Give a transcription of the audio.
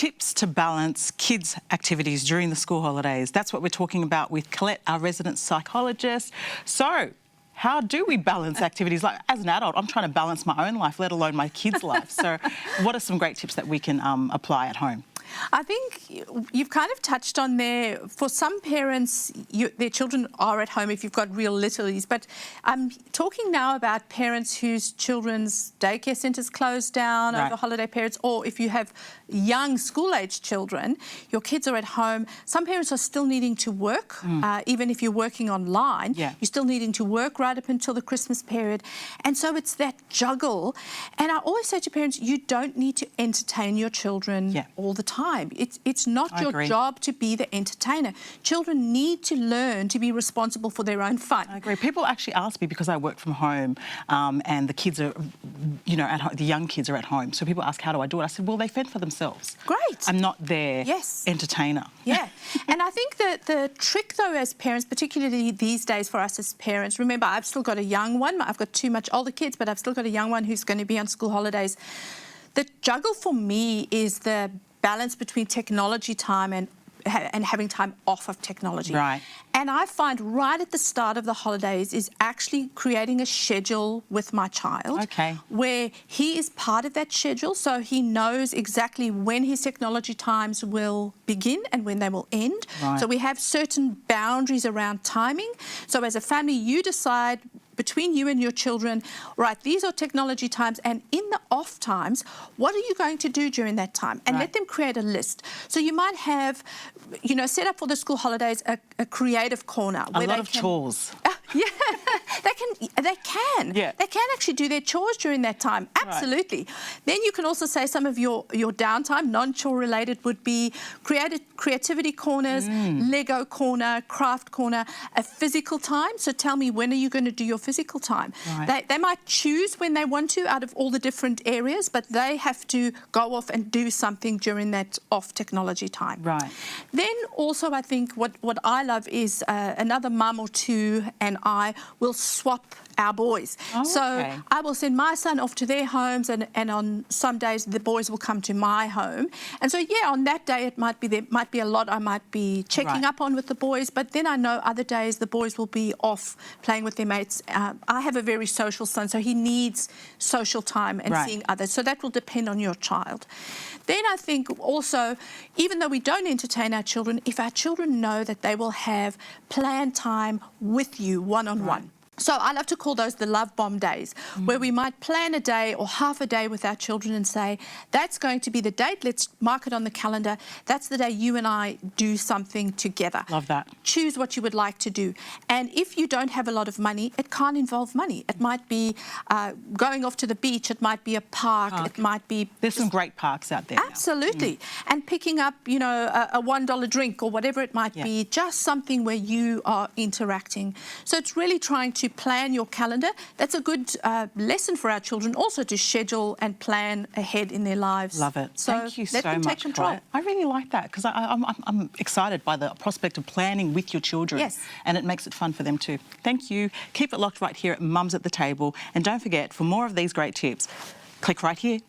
tips to balance kids' activities during the school holidays. That's what we're talking about with Collett, our resident psychologist. So, how do we balance activities? Like, as an adult, I'm trying to balance my own life, let alone my kids' life. So what are some great tips that we can apply at home? I think you've kind of touched on there. For some parents, their children are at home if you've got real littlies. But I'm talking now about parents whose children's daycare centres closed down over holiday periods, or if you have young school-aged children, your kids are at home. Some parents are still needing to work, even if you're working online. You're still needing to work right up until the Christmas period. And so it's that juggle. And I always say to parents, you don't need to entertain your children all the time. It's not your job to be the entertainer. Children need to learn to be responsible for their own fun. I agree. People actually ask me, because I work from home and the kids are, at home, the young kids are at home. So people ask, how do I do it? I said, well, they fend for themselves. Great. I'm not their entertainer. Yeah. And I think that the trick, though, as parents, particularly these days for us as parents, remember, I've still got a young one. I've got two much older kids, but I've still got a young one who's going to be on school holidays. The juggle for me is the balance between technology time and having time off of technology. Right. And I find right at the start of the holidays is actually creating a schedule with my child where he is part of that schedule, so he knows exactly when his technology times will begin and when they will end. So we have certain boundaries around timing. So as a family, you decide between you and your children, right, these are technology times, and in the off times, what are you going to do during that time? And let them create a list. So you might have, set up for the school holidays a creative corner. A lot of chores. Yeah, they can actually do their chores during that time. Absolutely. Then you can also say some of your downtime, non-chore related, would be creativity corners, Lego corner, craft corner, a physical time. So tell me, when are you going to do your physical time? They might choose when they want to out of all the different areas, but they have to go off and do something during that off technology time. Then also, I think what I love is another mum or two and I will swap our boys. So I will send my son off to their homes, and on some days the boys will come to my home. And so on that day there might be a lot I might be checking up on with the boys, but then I know other days the boys will be off playing with their mates. I have a very social son, so he needs social time and seeing others. So that will depend on your child. Then I think also, even though we don't entertain our children, if our children know that they will have planned time with you one-on-one. So I love to call those the love bomb days, where we might plan a day or half a day with our children and say, that's going to be the date, let's mark it on the calendar, that's the day you and I do something together. Love that. Choose what you would like to do. And if you don't have a lot of money, it can't involve money. It might be going off to the beach, it might be a park, it might be... There's some great parks out there. Absolutely. And picking up, a $1 drink or whatever it might be, just something where you are interacting. So it's really trying to plan your calendar. That's a good lesson for our children also, to schedule and plan ahead in their lives. Love it. So thank you so much, take control. Collett. I really like that, because I'm excited by the prospect of planning with your children. And it makes it fun for them too. Thank you. Keep it locked right here at Mums at the Table. And don't forget, for more of these great tips, click right here.